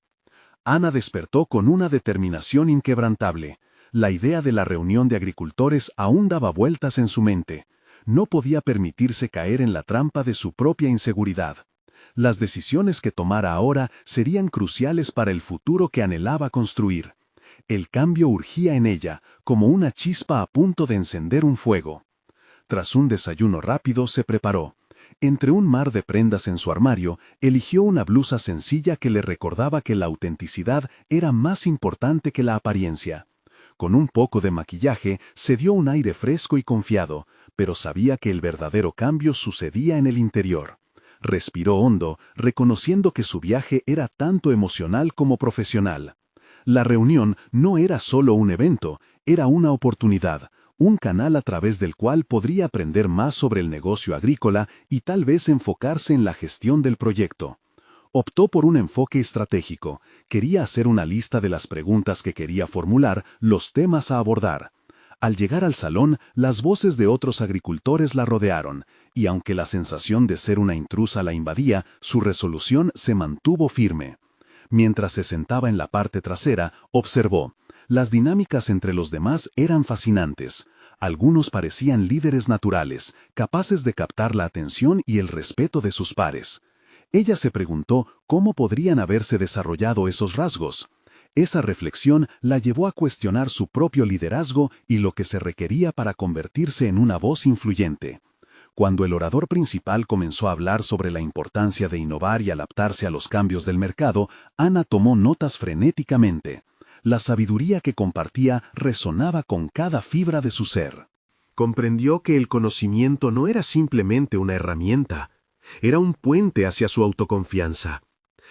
Ana despertó con una determinación inquebrantable. La idea de la reunión de agricultores aún daba vueltas en su mente. No podía permitirse caer en la trampa de su propia inseguridad. Las decisiones que tomara ahora serían cruciales para el futuro que anhelaba construir. El cambio urgía en ella, como una chispa a punto de encender un fuego. Tras un desayuno rápido, se preparó. Entre un mar de prendas en su armario, eligió una blusa sencilla que le recordaba que la autenticidad era más importante que la apariencia. Con un poco de maquillaje, se dio un aire fresco y confiado, pero sabía que el verdadero cambio sucedía en el interior. Respiró hondo, reconociendo que su viaje era tanto emocional como profesional. La reunión no era solo un evento, era una oportunidad, un canal a través del cual podría aprender más sobre el negocio agrícola y tal vez enfocarse en la gestión del proyecto. Optó por un enfoque estratégico. Quería hacer una lista de las preguntas que quería formular, los temas a abordar. Al llegar al salón, las voces de otros agricultores la rodearon, y aunque la sensación de ser una intrusa la invadía, su resolución se mantuvo firme. Mientras se sentaba en la parte trasera, observó. Las dinámicas entre los demás eran fascinantes. Algunos parecían líderes naturales, capaces de captar la atención y el respeto de sus pares. Ella se preguntó cómo podrían haberse desarrollado esos rasgos. Esa reflexión la llevó a cuestionar su propio liderazgo y lo que se requería para convertirse en una voz influyente. Cuando el orador principal comenzó a hablar sobre la importancia de innovar y adaptarse a los cambios del mercado, Ana tomó notas frenéticamente. La sabiduría que compartía resonaba con cada fibra de su ser. Comprendió que el conocimiento no era simplemente una herramienta, era un puente hacia su autoconfianza.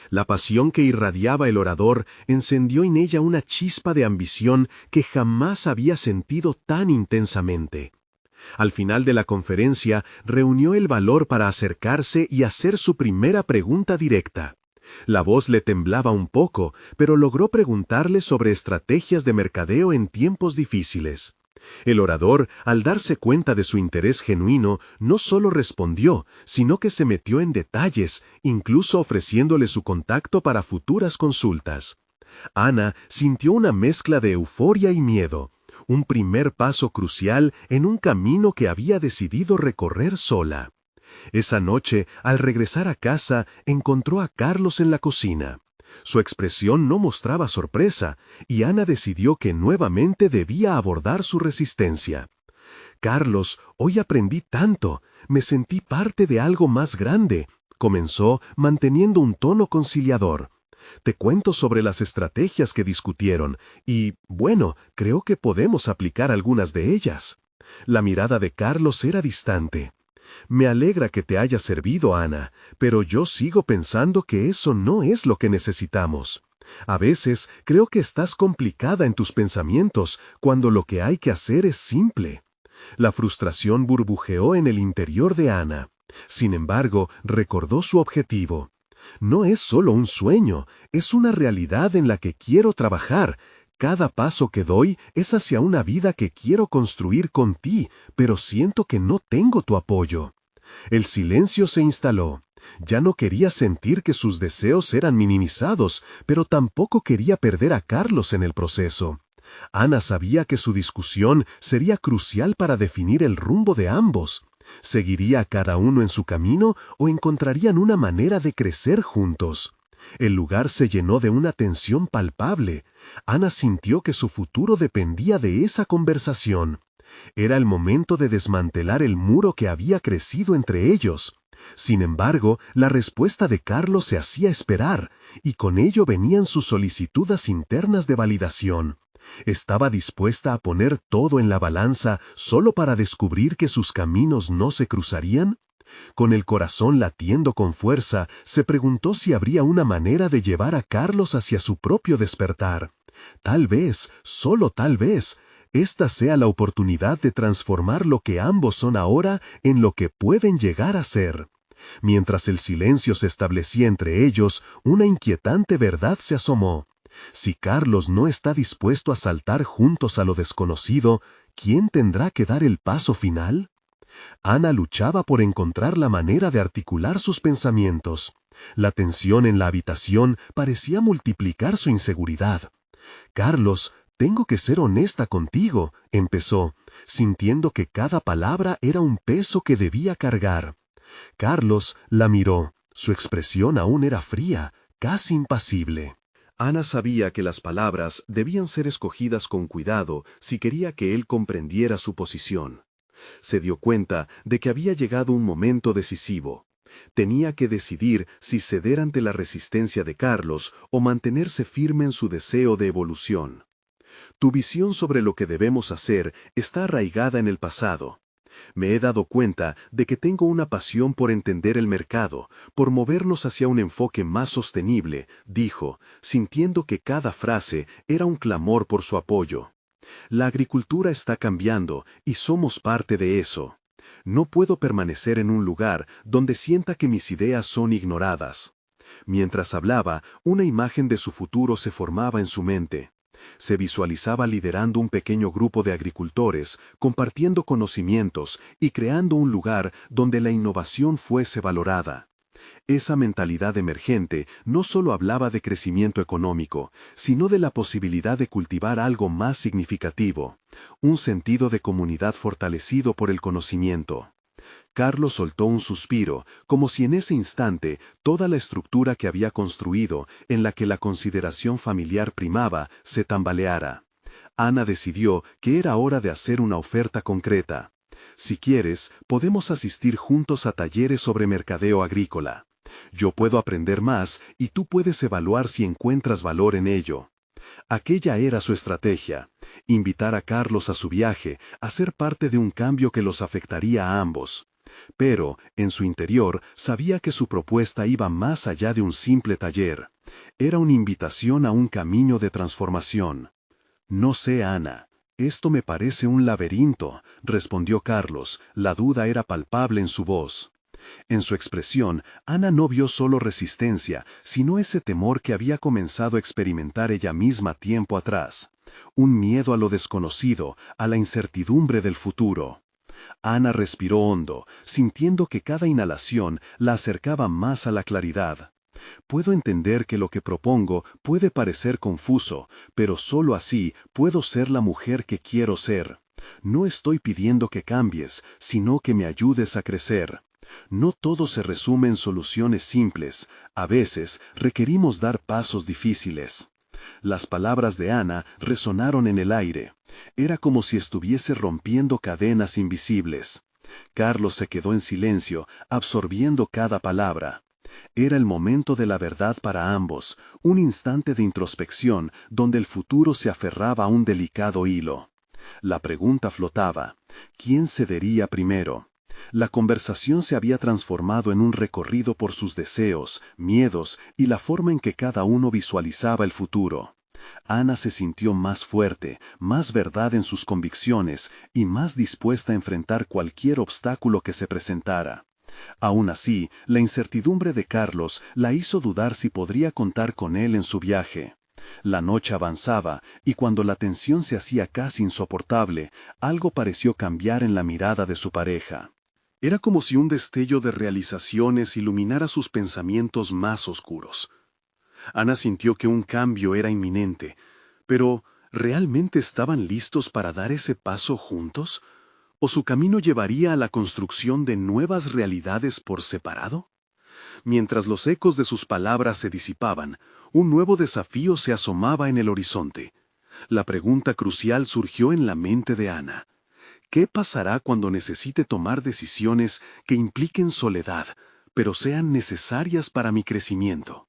La pasión que irradiaba el orador encendió en ella una chispa de ambición que jamás había sentido tan intensamente. Al final de la conferencia, reunió el valor para acercarse y hacer su primera pregunta directa. La voz le temblaba un poco, pero logró preguntarle sobre estrategias de mercadeo en tiempos difíciles. El orador, al darse cuenta de su interés genuino, no solo respondió, sino que se metió en detalles, incluso ofreciéndole su contacto para futuras consultas. Ana sintió una mezcla de euforia y miedo, un primer paso crucial en un camino que había decidido recorrer sola. Esa noche, al regresar a casa, encontró a Carlos en la cocina. Su expresión no mostraba sorpresa, y Ana decidió que nuevamente debía abordar su resistencia. «Carlos, hoy aprendí tanto, me sentí parte de algo más grande», comenzó manteniendo un tono conciliador. «Te cuento sobre las estrategias que discutieron, y, bueno, creo que podemos aplicar algunas de ellas». La mirada de Carlos era distante. «Me alegra que te haya servido, Ana, pero yo sigo pensando que eso no es lo que necesitamos. A veces creo que estás complicada en tus pensamientos cuando lo que hay que hacer es simple». La frustración burbujeó en el interior de Ana. Sin embargo, recordó su objetivo. «No es solo un sueño, es una realidad en la que quiero trabajar. Cada paso que doy es hacia una vida que quiero construir con ti, pero siento que no tengo tu apoyo». El silencio se instaló. Ya no quería sentir que sus deseos eran minimizados, pero tampoco quería perder a Carlos en el proceso. Ana sabía que su discusión sería crucial para definir el rumbo de ambos. ¿Seguiría a cada uno en su camino o encontrarían una manera de crecer juntos? El lugar se llenó de una tensión palpable. Ana sintió que su futuro dependía de esa conversación. Era el momento de desmantelar el muro que había crecido entre ellos. Sin embargo, la respuesta de Carlos se hacía esperar, y con ello venían sus solicitudes internas de validación. ¿Estaba dispuesta a poner todo en la balanza solo para descubrir que sus caminos no se cruzarían? Con el corazón latiendo con fuerza, se preguntó si habría una manera de llevar a Carlos hacia su propio despertar. Tal vez, solo tal vez, esta sea la oportunidad de transformar lo que ambos son ahora en lo que pueden llegar a ser. Mientras el silencio se establecía entre ellos, una inquietante verdad se asomó. Si Carlos no está dispuesto a saltar juntos a lo desconocido, ¿quién tendrá que dar el paso final? Ana luchaba por encontrar la manera de articular sus pensamientos. La tensión en la habitación parecía multiplicar su inseguridad. «Carlos, tengo que ser honesta contigo», empezó, sintiendo que cada palabra era un peso que debía cargar. Carlos la miró. Su expresión aún era fría, casi impasible. Ana sabía que las palabras debían ser escogidas con cuidado si quería que él comprendiera su posición. Se dio cuenta de que había llegado un momento decisivo. Tenía que decidir si ceder ante la resistencia de Carlos o mantenerse firme en su deseo de evolución. «Tu visión sobre lo que debemos hacer está arraigada en el pasado. Me he dado cuenta de que tengo una pasión por entender el mercado, por movernos hacia un enfoque más sostenible», dijo, sintiendo que cada frase era un clamor por su apoyo. «La agricultura está cambiando y somos parte de eso. No puedo permanecer en un lugar donde sienta que mis ideas son ignoradas». Mientras hablaba, una imagen de su futuro se formaba en su mente. Se visualizaba liderando un pequeño grupo de agricultores, compartiendo conocimientos y creando un lugar donde la innovación fuese valorada. Esa mentalidad emergente no solo hablaba de crecimiento económico, sino de la posibilidad de cultivar algo más significativo, un sentido de comunidad fortalecido por el conocimiento. Carlos soltó un suspiro, como si en ese instante toda la estructura que había construido, en la que la consideración familiar primaba, se tambaleara. Ana decidió que era hora de hacer una oferta concreta. Si quieres, podemos asistir juntos a talleres sobre mercadeo agrícola. Yo puedo aprender más y tú puedes evaluar si encuentras valor en ello. Aquella era su estrategia, invitar a Carlos a su viaje, a ser parte de un cambio que los afectaría a ambos. Pero, en su interior, sabía que su propuesta iba más allá de un simple taller. Era una invitación a un camino de transformación. No sé, Ana. Esto me parece un laberinto, respondió Carlos. La duda era palpable en su voz. En su expresión, Ana no vio solo resistencia, sino ese temor que había comenzado a experimentar ella misma tiempo atrás. Un miedo a lo desconocido, a la incertidumbre del futuro. Ana respiró hondo, sintiendo que cada inhalación la acercaba más a la claridad. Puedo entender que lo que propongo puede parecer confuso, pero solo así puedo ser la mujer que quiero ser. No estoy pidiendo que cambies, sino que me ayudes a crecer. No todo se resume en soluciones simples, a veces requerimos dar pasos difíciles. Las palabras de Ana resonaron en el aire. Era como si estuviese rompiendo cadenas invisibles. Carlos se quedó en silencio, absorbiendo cada palabra. Era el momento de la verdad para ambos, un instante de introspección donde el futuro se aferraba a un delicado hilo. La pregunta flotaba: ¿quién cedería primero? La conversación se había transformado en un recorrido por sus deseos, miedos y la forma en que cada uno visualizaba el futuro. Ana se sintió más fuerte, más verdad en sus convicciones y más dispuesta a enfrentar cualquier obstáculo que se presentara. Aún así, la incertidumbre de Carlos la hizo dudar si podría contar con él en su viaje. La noche avanzaba, y cuando la tensión se hacía casi insoportable, algo pareció cambiar en la mirada de su pareja. Era como si un destello de realizaciones iluminara sus pensamientos más oscuros. Ana sintió que un cambio era inminente, pero ¿realmente estaban listos para dar ese paso juntos? ¿O su camino llevaría a la construcción de nuevas realidades por separado? Mientras los ecos de sus palabras se disipaban, un nuevo desafío se asomaba en el horizonte. La pregunta crucial surgió en la mente de Ana. ¿Qué pasará cuando necesite tomar decisiones que impliquen soledad, pero sean necesarias para mi crecimiento?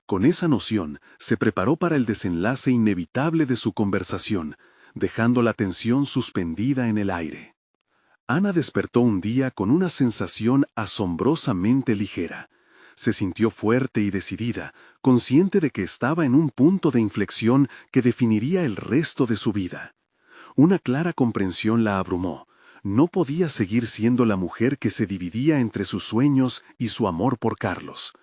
Con esa noción, se preparó para el desenlace inevitable de su conversación, dejando la tensión suspendida en el aire. Ana despertó un día con una sensación asombrosamente ligera. Se sintió fuerte y decidida, consciente de que estaba en un punto de inflexión que definiría el resto de su vida. Una clara comprensión la abrumó. No podía seguir siendo la mujer que se dividía entre sus sueños y su amor por Carlos.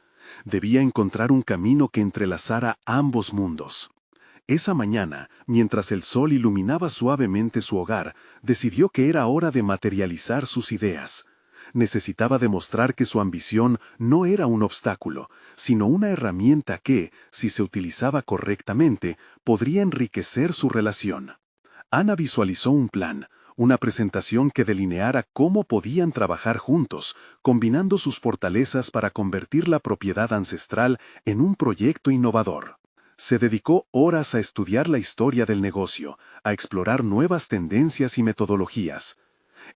Debía encontrar un camino que entrelazara ambos mundos. Esa mañana, mientras el sol iluminaba suavemente su hogar, decidió que era hora de materializar sus ideas. Necesitaba demostrar que su ambición no era un obstáculo, sino una herramienta que, si se utilizaba correctamente, podría enriquecer su relación. Ana visualizó un plan, una presentación que delineara cómo podían trabajar juntos, combinando sus fortalezas para convertir la propiedad ancestral en un proyecto innovador. Se dedicó horas a estudiar la historia del negocio, a explorar nuevas tendencias y metodologías.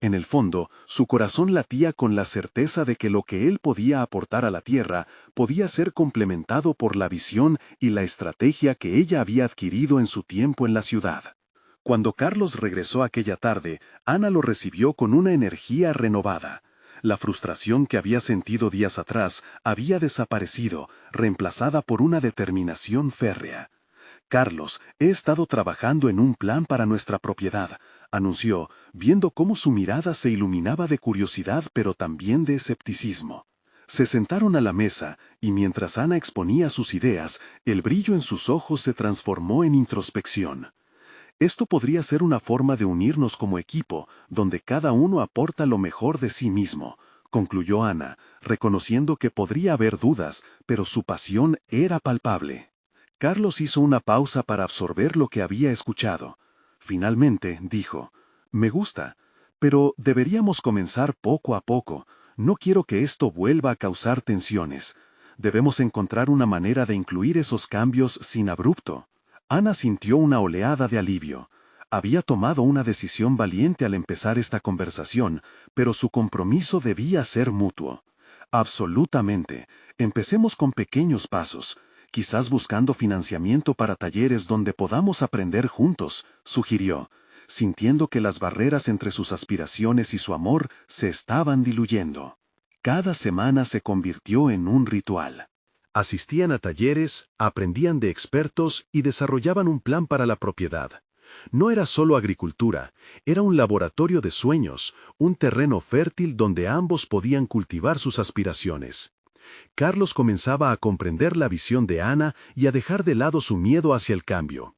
En el fondo, su corazón latía con la certeza de que lo que él podía aportar a la tierra podía ser complementado por la visión y la estrategia que ella había adquirido en su tiempo en la ciudad. Cuando Carlos regresó aquella tarde, Ana lo recibió con una energía renovada. La frustración que había sentido días atrás había desaparecido, reemplazada por una determinación férrea. «Carlos, he estado trabajando en un plan para nuestra propiedad», anunció, viendo cómo su mirada se iluminaba de curiosidad pero también de escepticismo. Se sentaron a la mesa, y mientras Ana exponía sus ideas, el brillo en sus ojos se transformó en introspección. Esto podría ser una forma de unirnos como equipo, donde cada uno aporta lo mejor de sí mismo, concluyó Ana, reconociendo que podría haber dudas, pero su pasión era palpable. Carlos hizo una pausa para absorber lo que había escuchado. Finalmente, dijo, «Me gusta, pero deberíamos comenzar poco a poco. No quiero que esto vuelva a causar tensiones. Debemos encontrar una manera de incluir esos cambios sin abrupto». Ana sintió una oleada de alivio. Había tomado una decisión valiente al empezar esta conversación, pero su compromiso debía ser mutuo. «Absolutamente. Empecemos con pequeños pasos. Quizás buscando financiamiento para talleres donde podamos aprender juntos», sugirió, sintiendo que las barreras entre sus aspiraciones y su amor se estaban diluyendo. Cada semana se convirtió en un ritual. Asistían a talleres, aprendían de expertos y desarrollaban un plan para la propiedad. No era solo agricultura, era un laboratorio de sueños, un terreno fértil donde ambos podían cultivar sus aspiraciones. Carlos comenzaba a comprender la visión de Ana y a dejar de lado su miedo hacia el cambio.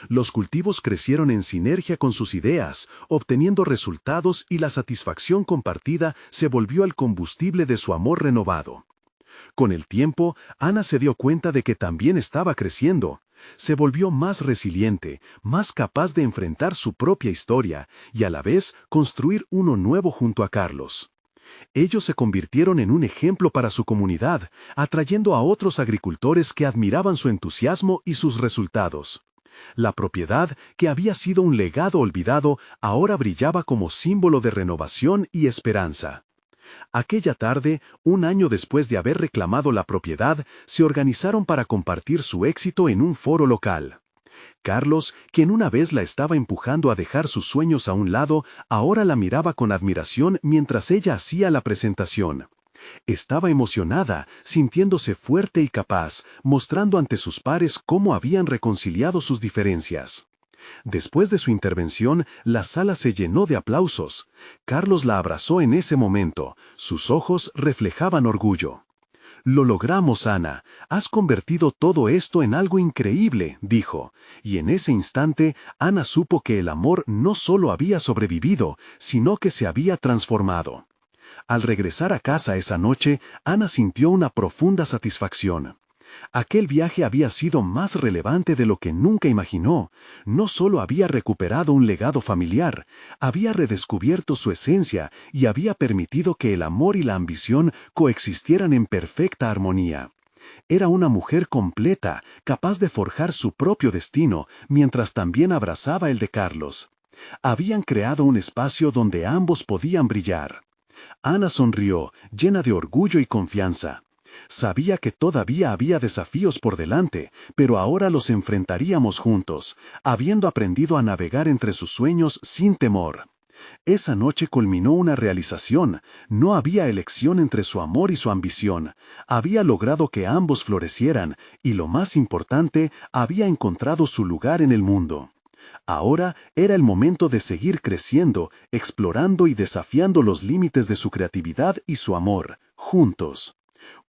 Los cultivos crecieron en sinergia con sus ideas, obteniendo resultados, y la satisfacción compartida se volvió el combustible de su amor renovado. Con el tiempo, Ana se dio cuenta de que también estaba creciendo. Se volvió más resiliente, más capaz de enfrentar su propia historia y a la vez construir uno nuevo junto a Carlos. Ellos se convirtieron en un ejemplo para su comunidad, atrayendo a otros agricultores que admiraban su entusiasmo y sus resultados. La propiedad, que había sido un legado olvidado, ahora brillaba como símbolo de renovación y esperanza. Aquella tarde, un año después de haber reclamado la propiedad, se organizaron para compartir su éxito en un foro local. Carlos, quien una vez la estaba empujando a dejar sus sueños a un lado, ahora la miraba con admiración mientras ella hacía la presentación. Estaba emocionada, sintiéndose fuerte y capaz, mostrando ante sus pares cómo habían reconciliado sus diferencias. Después de su intervención, la sala se llenó de aplausos. Carlos la abrazó en ese momento. Sus ojos reflejaban orgullo. «Lo logramos, Ana. Has convertido todo esto en algo increíble», dijo. Y en ese instante, Ana supo que el amor no solo había sobrevivido, sino que se había transformado. Al regresar a casa esa noche, Ana sintió una profunda satisfacción. Aquel viaje había sido más relevante de lo que nunca imaginó. No solo había recuperado un legado familiar, había redescubierto su esencia y había permitido que el amor y la ambición coexistieran en perfecta armonía. Era una mujer completa, capaz de forjar su propio destino, mientras también abrazaba el de Carlos. Habían creado un espacio donde ambos podían brillar. Ana sonrió, llena de orgullo y confianza. Sabía que todavía había desafíos por delante, pero ahora los enfrentaríamos juntos, habiendo aprendido a navegar entre sus sueños sin temor. Esa noche culminó una realización. No había elección entre su amor y su ambición. Había logrado que ambos florecieran, y lo más importante, había encontrado su lugar en el mundo. Ahora era el momento de seguir creciendo, explorando y desafiando los límites de su creatividad y su amor, juntos.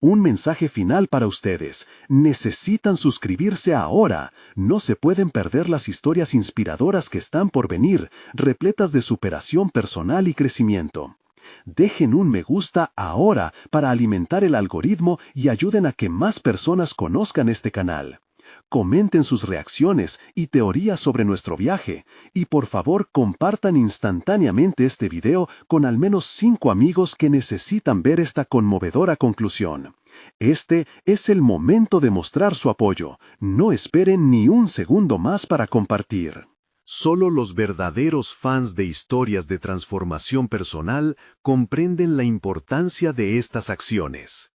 Un mensaje final para ustedes. Necesitan suscribirse ahora. No se pueden perder las historias inspiradoras que están por venir, repletas de superación personal y crecimiento. Dejen un me gusta ahora para alimentar el algoritmo y ayuden a que más personas conozcan este canal. Comenten sus reacciones y teorías sobre nuestro viaje, y por favor compartan instantáneamente este video con al menos 5 amigos que necesitan ver esta conmovedora conclusión. Este es el momento de mostrar su apoyo. No esperen ni un segundo más para compartir. Solo los verdaderos fans de historias de transformación personal comprenden la importancia de estas acciones.